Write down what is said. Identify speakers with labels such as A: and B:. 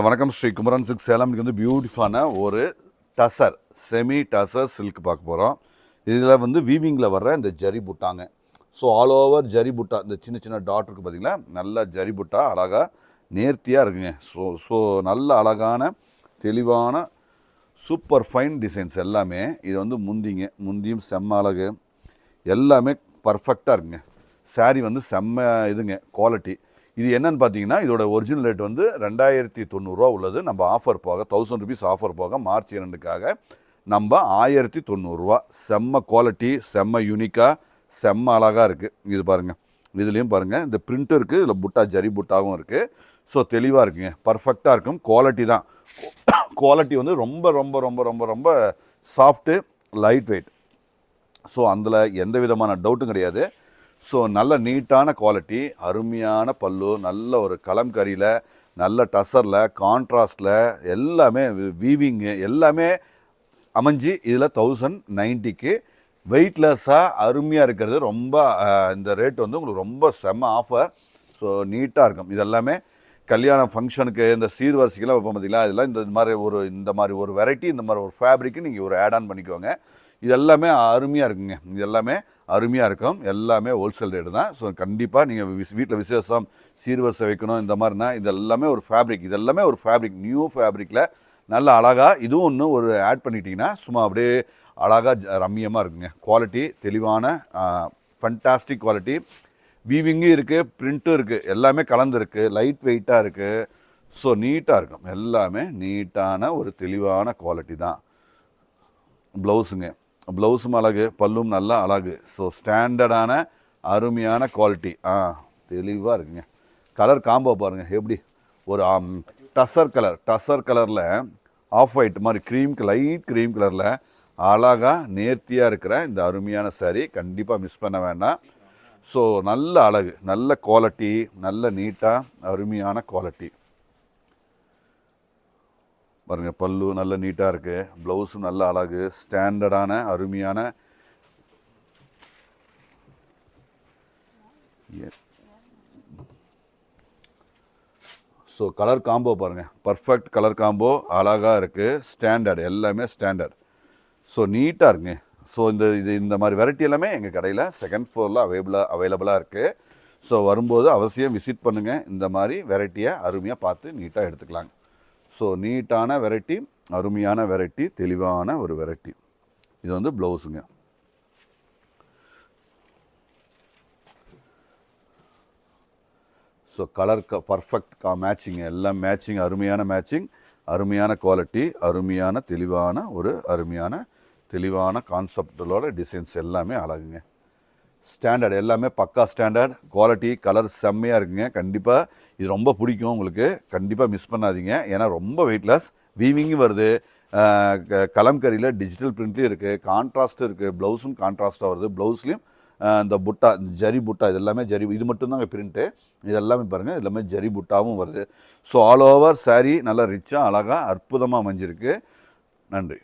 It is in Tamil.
A: வணக்கம் ஸ்ரீ குமரன் சில்க் சேலம். இன்றைக்கி பியூட்டிஃபுல்லான ஒரு டசர் செமி டசர் சில்க் பார்க்க போகிறோம். இதில் வீவிங்கில் வர்ற இந்த ஜரி புட்டாங்க. ஸோ ஆல் ஓவர் ஜரி புட்டா, இந்த சின்ன சின்ன டாட் இருக்குது பார்த்தீங்களா, நல்ல ஜரி புட்டா அழகாக நேர்த்தியாக இருக்குங்க. ஸோ நல்ல அழகான தெளிவான சூப்பர் ஃபைன் டிசைன்ஸ் எல்லாமே. இது முந்தியும் செம்ம அழகு, எல்லாமே பர்ஃபெக்டாக இருக்குங்க. சாரீ செம்ம இதுங்க குவாலிட்டி. இது என்னன்னு பார்த்தீங்கன்னா, இதோட ஒரிஜினல் ரேட் 2090 உள்ளது. நம்ம ஆஃபர் போக 1000 rupees ஆஃபர் போக மார்ச் 2க்காக நம்ம 1090. செம்ம குவாலிட்டி, செம்ம யூனிக்காக, செம்ம அழகாக இருக்குது. இது பாருங்கள், இதுலேயும் பாருங்கள், இந்த பிரிண்ட்டும் இருக்குது, இதில் புட்டா ஜரி புட்டாகவும் இருக்குது. ஸோ தெளிவாக இருக்குங்க, பர்ஃபெக்டாக இருக்கும். குவாலிட்டி தான், குவாலிட்டி ரொம்ப ரொம்ப ரொம்ப ரொம்ப ரொம்ப சாஃப்ட்டு, லைட் வெயிட். ஸோ அதில் எந்த விதமான டவுட்டும் கிடையாது. ஸோ நல்ல நீட்டான குவாலிட்டி, அருமையான பல்லு, நல்ல ஒரு கலம்கரியில், நல்ல டசரில், கான்ட்ராஸ்டில், எல்லாமே வீவிங்கு எல்லாமே அமைஞ்சு இதில் 1090க்கு வெயிட்லெஸ்ஸாக அருமையாக இருக்கிறது. ரொம்ப இந்த ரேட் உங்களுக்கு ரொம்ப செம்ம ஆஃபர். ஸோ நீட்டாக இருக்கும். இதெல்லாமே கல்யாண ஃபங்க்ஷனுக்கு, இந்த சீர்வரிசைக்கெல்லாம் வைப்போம் பார்த்தீங்களா, இதெல்லாம் இந்த மாதிரி ஒரு வெரைட்டி, இந்த மாதிரி ஒரு ஃபேப்ரிக்கு நீங்கள் ஒரு ஆட் ஆன் பண்ணிக்கோங்க. இது எல்லாமே அருமையாக இருக்குங்க. இது எல்லாமே அருமையாக இருக்கும். எல்லாமே ஹோல்சேல் ரேட்டு தான். ஸோ கண்டிப்பாக நீங்கள் வீட்டில் விசேஷம், சீர்வரிசை வைக்கணும், இந்த மாதிரினா இது எல்லாமே ஒரு ஃபேப்ரிக். இது எல்லாமே ஒரு ஃபேப்ரிக், நியூ ஃபேப்ரிக்கில் நல்ல அழகாக இதுவும் ஒன்று ஒரு ஆட் பண்ணிட்டீங்கன்னா சும்மா அப்படியே அழகாக ரம்மியமாக இருக்குங்க. குவாலிட்டி தெளிவான ஃபண்டாஸ்டிக் குவாலிட்டி. வீவிங்கும் இருக்குது, பிரிண்ட்டும் இருக்குது, எல்லாமே கலந்துருக்கு, லைட் வெயிட்டாக இருக்குது. ஸோ நீட்டாக இருக்கும். எல்லாமே நீட்டான ஒரு தெளிவான குவாலிட்டி தான். ப்ளவுஸுங்க, ப்ளவுஸும் அழகு, பல்லும் நல்லா அழகு. ஸோ ஸ்டாண்டர்டான அருமையான குவாலிட்டி, தெளிவாக இருக்குங்க. கலர் காம்போ பாருங்கள் எப்படி, ஒரு டசர் கலரில் ஆஃப் ஒயிட் மாதிரி லைட் க்ரீம் கலரில் அழகாக நேர்த்தியாக இருக்கிற இந்த அருமையான சாரீ கண்டிப்பாக மிஸ் பண்ண வேண்டாம். ஸோ நல்ல அழகு, நல்ல குவாலிட்டி, நல்ல நீட்டாக அருமையான குவாலிட்டி பாருங்கள். பல்லு நல்ல நீட்டாக இருக்குது, ப்ளவுஸும் நல்ல அழகு, ஸ்டாண்டர்டான அருமையான. ஸோ கலர் காம்போ பாருங்கள், பர்ஃபெக்ட் கலர் காம்போ, அழகாக இருக்குது, ஸ்டாண்டர்ட், எல்லாமே ஸ்டாண்டர்ட். ஸோ நீட்டாக இருக்குங்க. ஸோ இந்த மாதிரி வெரைட்டி எல்லாமே எங்கள் கடையில் செகண்ட் ஃப்ளோரில் அவைலபிளாக இருக்குது. ஸோ வரும்போது அவசியம் விசிட் பண்ணுங்கள். இந்த மாதிரி வெரைட்டியை அருமையாக பார்த்து நீட்டாக எடுத்துக்கலாங்க. ஸோ நீட்டான வெரைட்டி, அருமையான வெரைட்டி, தெளிவான ஒரு வெரைட்டி. இது ப்ளவுஸுங்க. ஸோ கலர் பர்ஃபெக்ட் மேட்சிங், எல்லாம் மேட்சிங், அருமையான மேட்சிங், அருமையான குவாலிட்டி, அருமையான தெளிவான ஒரு அருமையான தெளிவான கான்செப்டோட டிசைன்ஸ் எல்லாமே அழகுங்க. ஸ்டாண்டர்ட், எல்லாமே பக்கா ஸ்டாண்டர்ட் குவாலிட்டி. கலர் செம்மையாக இருக்குங்க. கண்டிப்பாக இது ரொம்ப பிடிக்கும் உங்களுக்கு. கண்டிப்பாக மிஸ் பண்ணாதீங்க. ஏன்னா ரொம்ப வெயிட்லெஸ், வீவிங்கும் வருது, கலம்கரியில் டிஜிட்டல் பிரிண்ட்லேயும் இருக்குது, கான்ட்ராஸ்ட்டும் இருக்குது, ப்ளவுஸும் கான்ட்ராஸ்ட்டாக வருது. ப்ளவுஸ்லேயும் இந்த புட்டா, ஜரி புட்டா, இது எல்லாமே ஜரி, இது மட்டும்தாங்க பிரிண்ட்டு. இது எல்லாமே பாருங்கள், எல்லாமே ஜரி புட்டாவும் வருது. ஸோ ஆல் ஓவர் சாரீ நல்லா ரிச்சாக அழகாக அற்புதமாக அமைஞ்சிருக்கு. நன்றி.